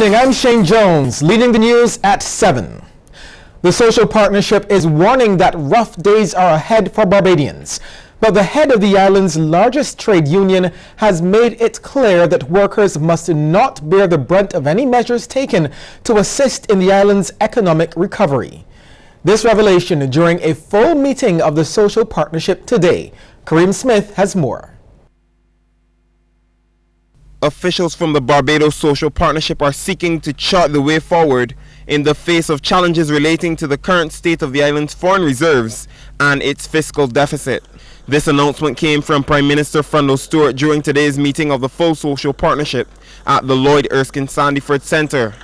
evening, I'm Shane Jones, leading the news at 7. The social partnership is warning that rough days are ahead for Barbadians. But the head of the island's largest trade union has made it clear that workers must not bear the brunt of any measures taken to assist in the island's economic recovery. This revelation during a full meeting of the social partnership today. Kareem Smith has more. Officials from the Barbados Social Partnership are seeking to chart the way forward in the face of challenges relating to the current state of the island's foreign reserves and its fiscal deficit. This announcement came from Prime Minister Frondell Stewart during today's meeting of the full social partnership at the Lloyd Erskine Sandyford Center.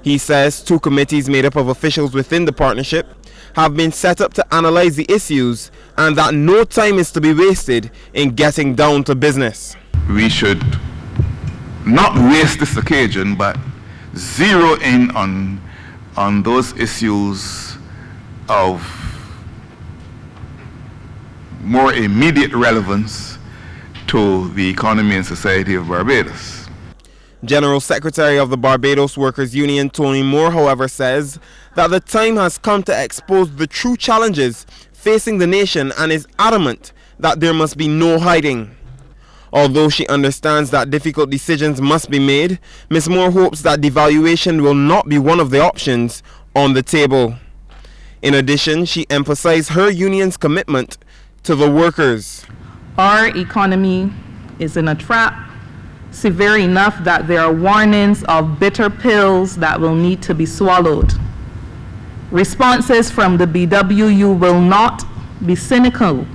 He says 2 committees made up of officials within the partnership have been set up to analyze the issues and that no time is to be wasted in getting down to business. We should not waste this occasion, but zero in on those issues of more immediate relevance to the economy and society of Barbados. General Secretary of the Barbados Workers Union, Tony Moore, however, says that the time has come to expose the true challenges facing the nation and is adamant that there must be no hiding. Although she understands that difficult decisions must be made, Ms. Moore hopes that devaluation will not be one of the options on the table. In addition, she emphasized her union's commitment to the workers. Our economy is in a trap, severe enough that there are warnings of bitter pills that will need to be swallowed. Responses from the BWU will not be cynical,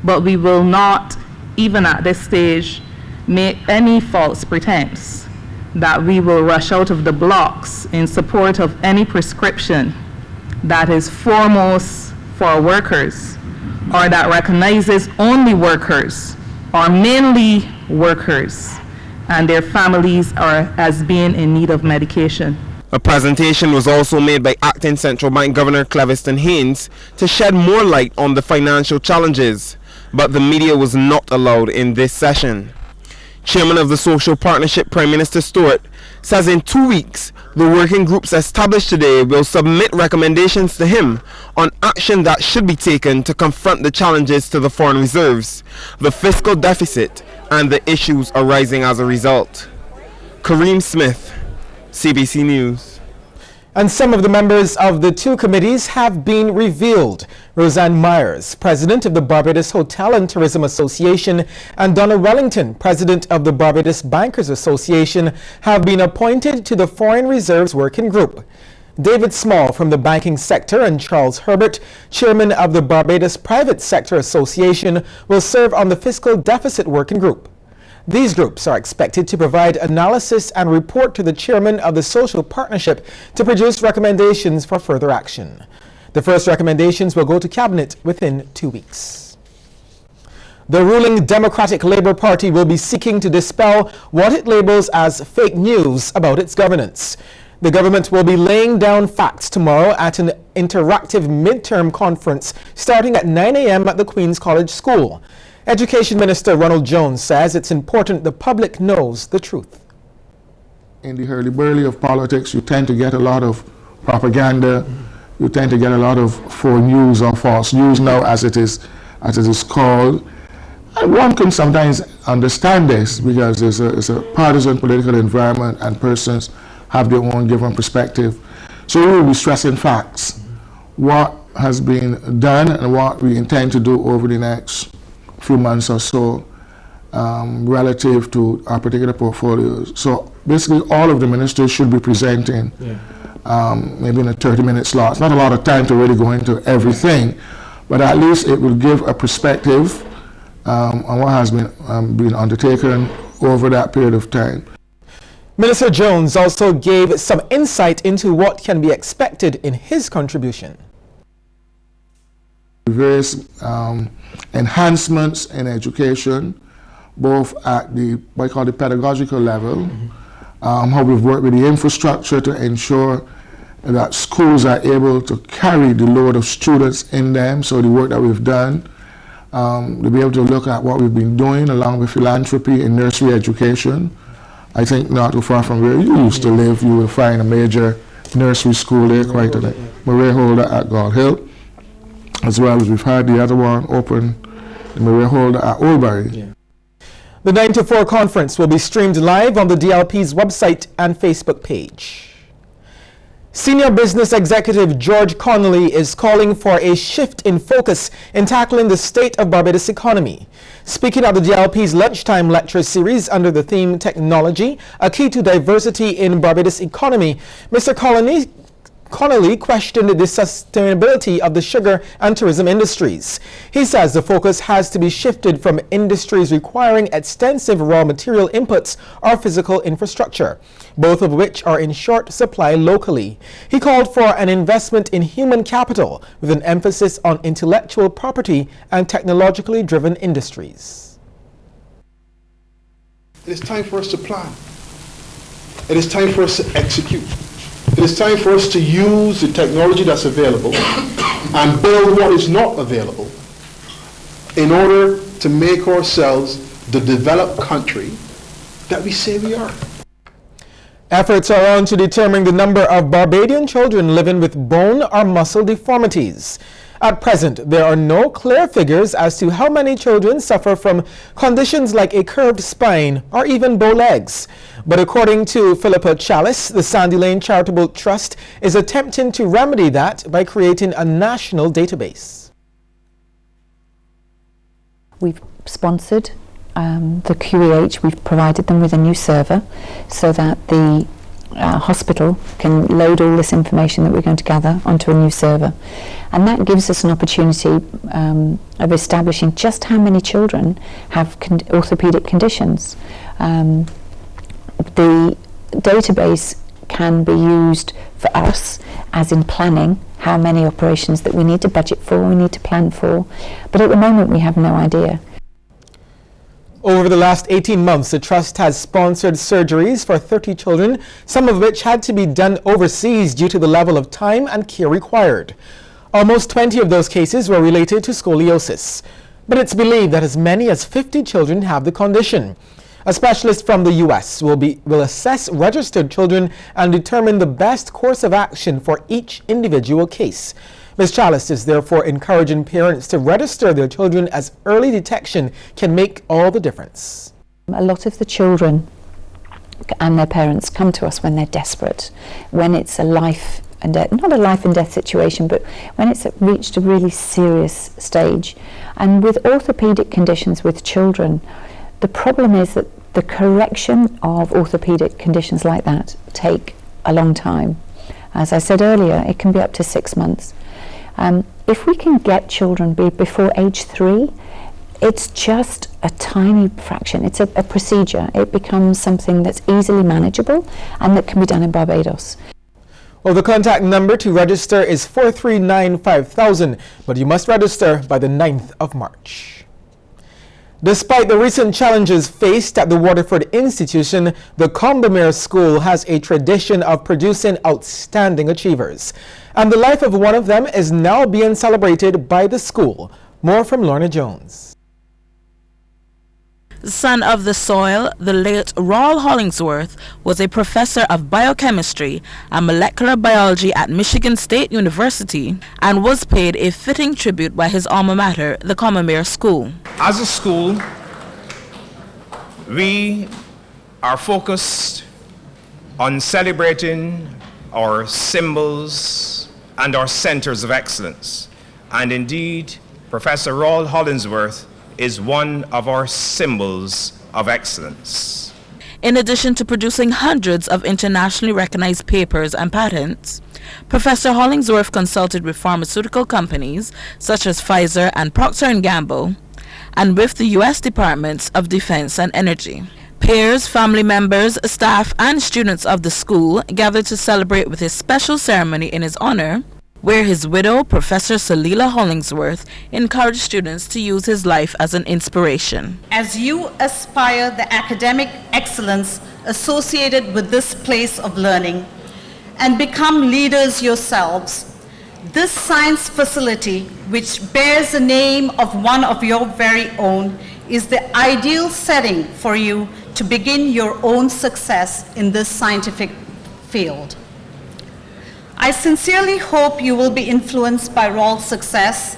but we will not, even at this stage, make any false pretense that we will rush out of the blocks in support of any prescription that is foremost for workers or that recognizes only workers or mainly workers and their families are as being in need of medication. A presentation was also made by Acting Central Bank Governor Cleviston Haynes to shed more light on the financial challenges, but the media was not allowed in this session. Chairman of the Social Partnership, Prime Minister Stewart, says in 2 weeks, the working groups established today will submit recommendations to him on action that should be taken to confront the challenges to the foreign reserves, the fiscal deficit, and the issues arising as a result. Kareem Smith, CBC News. And some of the members of the 2 committees have been revealed. Roseanne Myers, president of the Barbados Hotel and Tourism Association, and Donna Wellington, president of the Barbados Bankers Association, have been appointed to the Foreign Reserves Working Group. David Small from the banking sector and Charles Herbert, chairman of the Barbados Private Sector Association, will serve on the Fiscal Deficit Working Group. These groups are expected to provide analysis and report to the chairman of the Social Partnership to produce recommendations for further action. The first recommendations will go to Cabinet within 2 weeks. The ruling Democratic Labour Party will be seeking to dispel what it labels as fake news about its governance. The government will be laying down facts tomorrow at an interactive midterm conference starting at 9 a.m. at the Queen's College School. Education Minister Ronald Jones says it's important the public knows the truth. In the hurly-burly of politics, you tend to get a lot of propaganda. You tend to get a lot of faux news or false news now, as it is called. And one can sometimes understand this because it's a partisan political environment and persons have their own given perspective. So we will be stressing facts, what has been done and what we intend to do over the next few months or so relative to our particular portfolios. So basically all of the ministers should be presenting maybe in a 30-minute slot. It's not a lot of time to really go into everything, but at least it will give a perspective on what has been undertaken over that period of time. Minister Jones also gave some insight into what can be expected in his contribution. Various enhancements in education, both at the what I call the pedagogical level, how we've worked with the infrastructure to ensure that schools are able to carry the load of students in them, so the work that we've done, to be able to look at what we've been doing along with philanthropy in nursery education, I think not too far from where you used to live, you will find a major nursery school there, quite a Maria Holder at Gall Hill, as well as we've had the other one open, the Maria Holder at Oldbury. Yeah. The 9 to 4 conference will be streamed live on the DLP's website and Facebook page. Senior business executive George Connolly is calling for a shift in focus in tackling the state of Barbados economy. Speaking at the DLP's lunchtime lecture series under the theme Technology, a Key to Diversity in Barbados Economy, Mr. Connolly questioned the sustainability of the sugar and tourism industries. He says the focus has to be shifted from industries requiring extensive raw material inputs or physical infrastructure, both of which are in short supply locally. He called for an investment in human capital with an emphasis on intellectual property and technologically driven industries. It is time for us to plan. It is time for us to execute. It is time for us to use the technology that's available and build what is not available in order to make ourselves the developed country that we say we are. Efforts are on to determine the number of Barbadian children living with bone or muscle deformities. At present, there are no clear figures as to how many children suffer from conditions like a curved spine or even bow legs. But according to Philippa Chalice, the Sandy Lane Charitable Trust is attempting to remedy that by creating a national database. We've sponsored the QEH. We've provided them with a new server so that the hospital can load all this information that we're going to gather onto a new server, and that gives us an opportunity of establishing just how many children have orthopedic conditions. The database can be used for us as in planning how many operations that we need to budget for, we need to plan for, but at the moment we have no idea. Over the last 18 months, the Trust has sponsored surgeries for 30 children, some of which had to be done overseas due to the level of time and care required. Almost 20 of those cases were related to scoliosis, but it's believed that as many as 50 children have the condition. A specialist from the U.S. will assess registered children and determine the best course of action for each individual case. Ms. Chalice is therefore encouraging parents to register their children, as early detection can make all the difference. A lot of the children and their parents come to us when they're desperate, when it's a life and death, not a life and death situation, but when it's reached a really serious stage. And with orthopedic conditions with children, the problem is that the correction of orthopedic conditions like that take a long time. As I said earlier, it can be up to 6 months. If we can get children before age 3, it's just a tiny fraction. It's a procedure. It becomes something that's easily manageable and that can be done in Barbados. Well, the contact number to register is 439-5000, but you must register by the 9th of March. Despite the recent challenges faced at the Waterford institution, the Combermere School has a tradition of producing outstanding achievers. And the life of one of them is now being celebrated by the school. More from Lorna Jones. Son of the soil, the late Rawle Hollingsworth was a professor of biochemistry and molecular biology at Michigan State University and was paid a fitting tribute by his alma mater, the Combermere School. As a school, we are focused on celebrating our symbols and our centers of excellence. And indeed, Professor Rawle Hollingsworth is one of our symbols of excellence. In addition to producing hundreds of internationally recognized papers and patents, Professor Hollingsworth consulted with pharmaceutical companies such as Pfizer and Procter & Gamble, and with the U.S. Departments of Defense and Energy. Peers, family members, staff, and students of the school gathered to celebrate with a special ceremony in his honor, where his widow, Professor Salila Hollingsworth, encouraged students to use his life as an inspiration. As you aspire the academic excellence associated with this place of learning and become leaders yourselves, this science facility, which bears the name of one of your very own, is the ideal setting for you to begin your own success in this scientific field. I sincerely hope you will be influenced by Rawls' success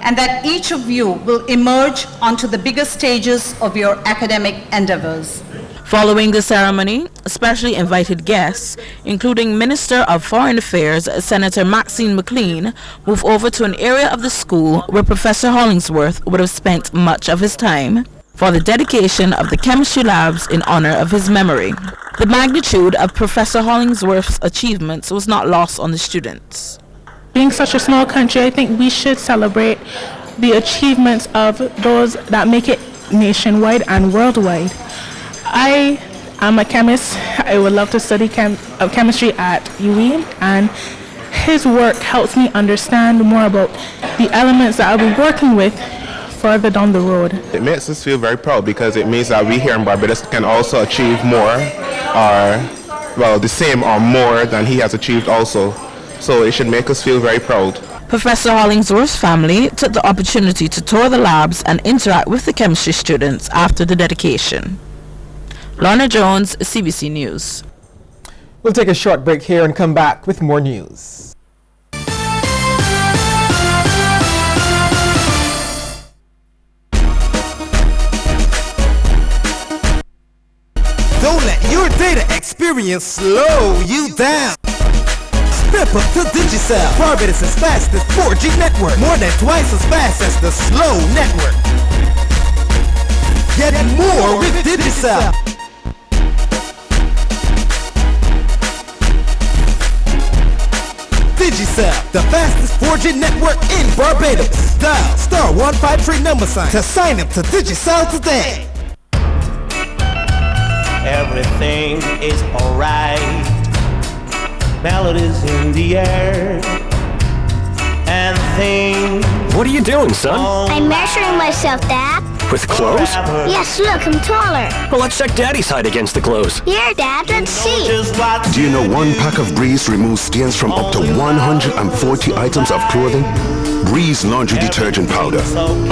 and that each of you will emerge onto the biggest stages of your academic endeavors. Following the ceremony, specially invited guests, including Minister of Foreign Affairs Senator Maxine McLean, moved over to an area of the school where Professor Hollingsworth would have spent much of his time for the dedication of the chemistry labs in honor of his memory. The magnitude of Professor Hollingsworth's achievements was not lost on the students. Being such a small country, I think we should celebrate the achievements of those that make it nationwide and worldwide. I am a chemist. I would love to study chemistry at UE, and his work helps me understand more about the elements that I'll be working with further down the road. It makes us feel very proud because it means that we here in Barbados can also achieve more, or well, the same or more than he has achieved also. So it should make us feel very proud. Professor Hollingsworth's family took the opportunity to tour the labs and interact with the chemistry students after the dedication. Lorna Jones, CBC News. We'll take a short break here and come back with more news. Don't let your data experience slow you down. Step up to Digicel, Barbados' fastest 4G network, more than twice as fast as the slow network. Get more with Digicel. Digicel, the fastest 4G network in Barbados. Dial star 153 number sign to sign up to Digicel today. Everything is alright. Melodies in the air and things. What are you doing, son? I'm measuring myself, Dad. With clothes? Yes, look, I'm taller. Well, let's check Daddy's height against the clothes. Here, Dad, let's see. Do you know one pack of Breeze removes stains from up to 140 items of clothing? Breeze Laundry Detergent Powder.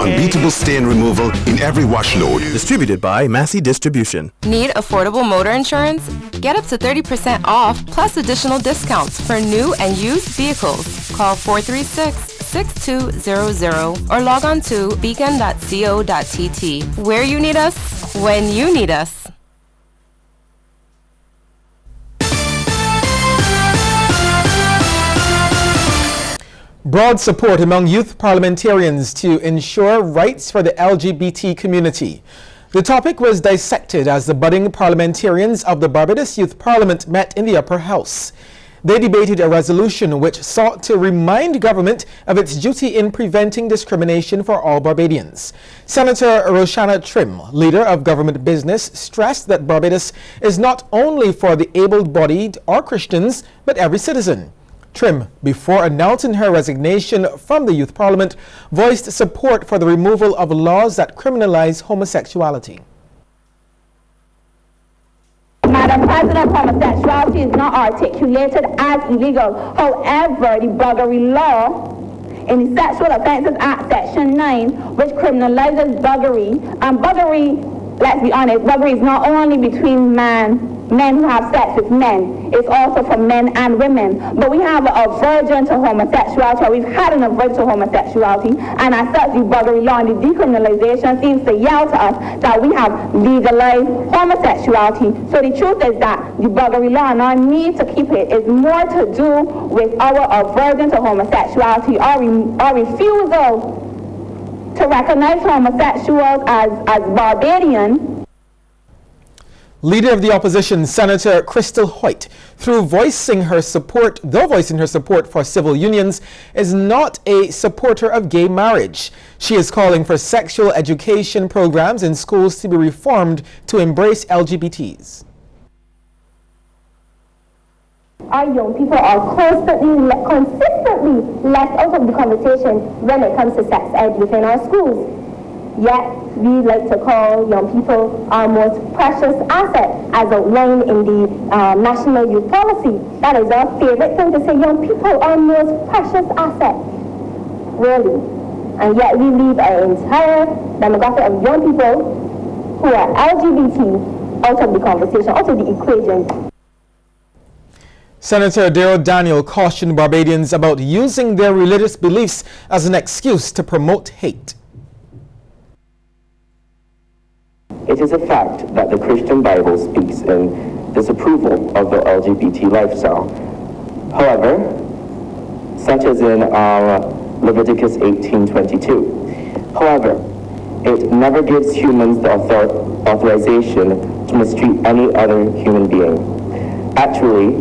Unbeatable stain removal in every wash load. Distributed by Massey Distribution. Need affordable motor insurance? Get up to 30% off plus additional discounts for new and used vehicles. Call 436-6200 or log on to beacon.co.tt. Where you need us, when you need us. Broad support among youth parliamentarians to ensure rights for the LGBT community. The topic was dissected as the budding parliamentarians of the Barbados Youth Parliament met in the Upper House. They debated a resolution which sought to remind government of its duty in preventing discrimination for all Barbadians. Senator Roshana Trim, leader of government business, stressed that Barbados is not only for the able-bodied or Christians, but every citizen. Trim, before announcing her resignation from the Youth Parliament, voiced support for the removal of laws that criminalize homosexuality. Madam President, homosexuality is not articulated as illegal. However, the buggery law in the Sexual Offences Act, Section 9, which criminalizes buggery, and buggery, let's be honest, buggery is not only between men who have sex with men, it's also for men and women. But we have an aversion to homosexuality, or we've had an aversion to homosexuality, and as such, the buggery law and the decriminalization seems to yell to us that we have legalized homosexuality. So the truth is that the buggery law and our need to keep it is more to do with our aversion to homosexuality, our refusal to recognize homosexuals as Barbadians. Leader of the opposition, Senator Crystal Hoyt, though voicing her support for civil unions, is not a supporter of gay marriage. She is calling for sexual education programs in schools to be reformed to embrace LGBTs. Our young people are consistently left out of the conversation when it comes to sex ed within our schools. Yet, we like to call young people our most precious asset, as outlined in the National Youth Policy. That is our favorite thing to say, young people are our most precious asset. Really. And yet, we leave an entire demographic of young people who are LGBT out of the conversation, out of the equation. Senator Daryl Daniel cautioned Barbadians about using their religious beliefs as an excuse to promote hate. It is a fact that the Christian Bible speaks in disapproval of the LGBT lifestyle. However, such as in Leviticus 18:22. However, it never gives humans the authorization to mistreat any other human being. Actually,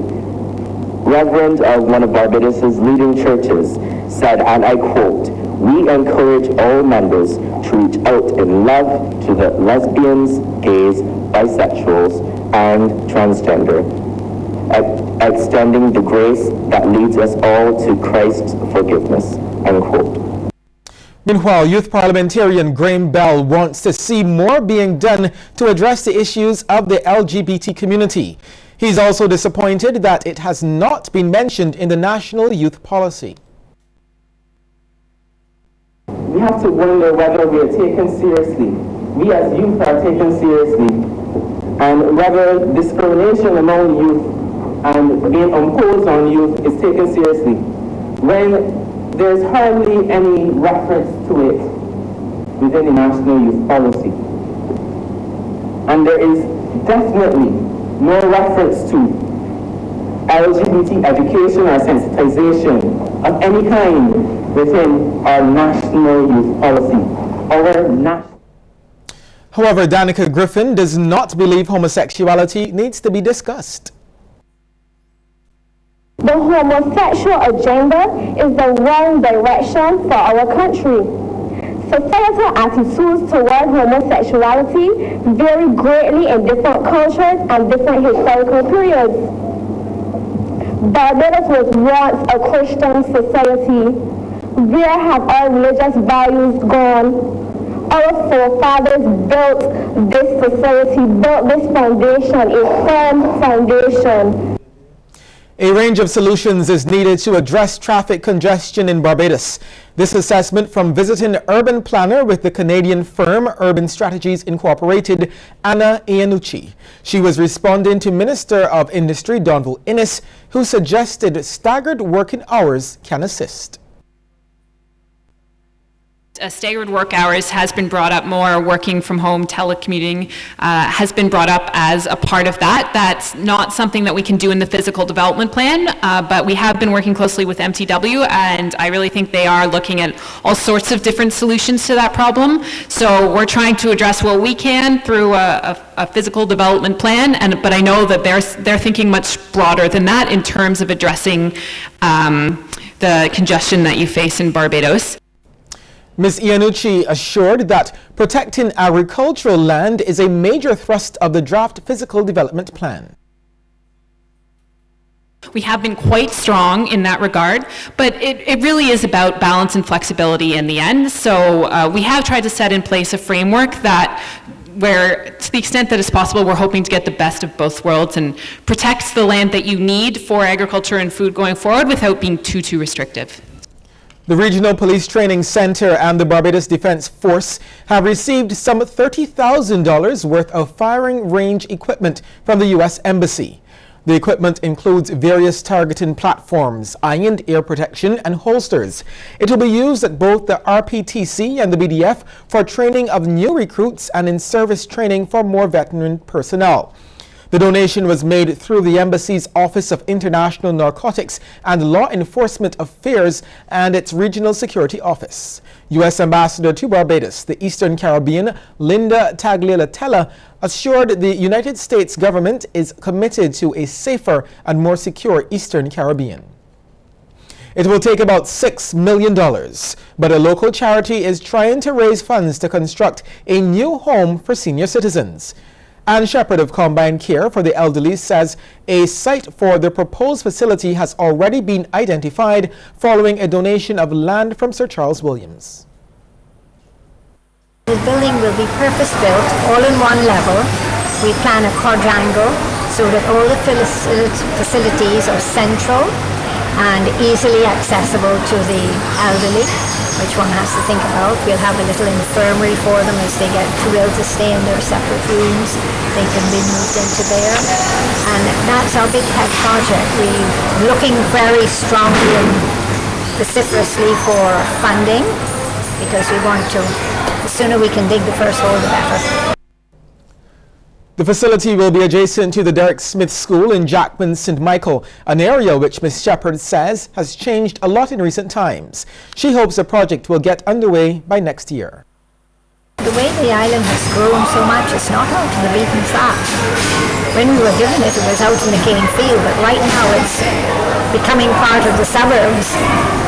Reverend of one of Barbados' leading churches said, and I quote, "We encourage all members to reach out in love to the lesbians, gays, bisexuals, and transgender, extending the grace that leads us all to Christ's forgiveness," unquote. Meanwhile, youth parliamentarian Graham Bell wants to see more being done to address the issues of the LGBT community. He's also disappointed that it has not been mentioned in the national youth policy. We have to wonder whether we are taken seriously. We as youth are taken seriously. And whether discrimination among youth and being imposed on youth is taken seriously. When there's hardly any reference to it within the national youth policy. And there is definitely no reference to LGBT education or sensitization of any kind within our national youth policy. However, Danica Griffin does not believe homosexuality needs to be discussed. The homosexual agenda is the wrong direction for our country. Societal attitudes toward homosexuality vary greatly in different cultures and different historical periods. Barbados was once a Christian society. Where have our religious values gone? Our forefathers built this society, built this foundation, a firm foundation. A range of solutions is needed to address traffic congestion in Barbados. This assessment from visiting urban planner with the Canadian firm Urban Strategies Incorporated, Anna Iannucci. She was responding to Minister of Industry Donville Innes, who suggested staggered working hours can assist. Staggered work hours has been brought up more. Working from home, telecommuting has been brought up as a part of that. That's not something that we can do in the physical development plan, but we have been working closely with MTW, and I really think they are looking at all sorts of different solutions to that problem. So we're trying to address what we can through a physical development plan, but I know that they're thinking much broader than that in terms of addressing the congestion that you face in Barbados. Ms. Iannucci assured that protecting agricultural land is a major thrust of the draft physical development plan. We have been quite strong in that regard, but it really is about balance and flexibility in the end. So we have tried to set in place a framework that where, to the extent that is possible, we're hoping to get the best of both worlds and protect the land that you need for agriculture and food going forward without being too restrictive. The Regional Police Training Center and the Barbados Defense Force have received some $30,000 worth of firing range equipment from the U.S. Embassy. The equipment includes various targeting platforms, ironed air protection, and holsters. It will be used at both the RPTC and the BDF for training of new recruits and in service training for more veteran personnel. The donation was made through the Embassy's Office of International Narcotics and Law Enforcement Affairs and its Regional Security Office. U.S. Ambassador to Barbados, the Eastern Caribbean, Linda Tagliatella, assured the United States government is committed to a safer and more secure Eastern Caribbean. It will take about $6 million, but a local charity is trying to raise funds to construct a new home for senior citizens. Anne Shepherd of Combined Care for the Elderly says a site for the proposed facility has already been identified following a donation of land from Sir Charles Williams. The building will be purpose-built, all in one level. We plan a quadrangle so that all the facilities are central and easily accessible to the elderly, which one has to think about. We'll have a little infirmary for them as they get too ill to stay in their separate rooms. they can be moved into there. And that's our big pet project. We're looking very strongly and vociferously for funding because we want to, the sooner we can dig the first hole, the better. The facility will be adjacent to the Derek Smith School in Jackman, St. Michael, an area which Ms. Shepherd says has changed a lot in recent times. She hopes the project will get underway by next year. The way the island has grown so much, it's not out in the beaten track. When we were given it, it was out in the cane field, but right now it's becoming part of the suburbs,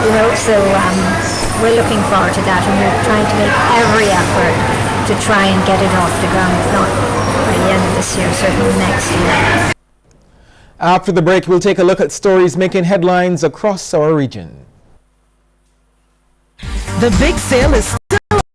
you know, so we're looking forward to that, and we're trying to make every effort to try and get it off the ground, if not by the end of this year, certainly next year. After the break, we'll take a look at stories making headlines across our region. The big sale is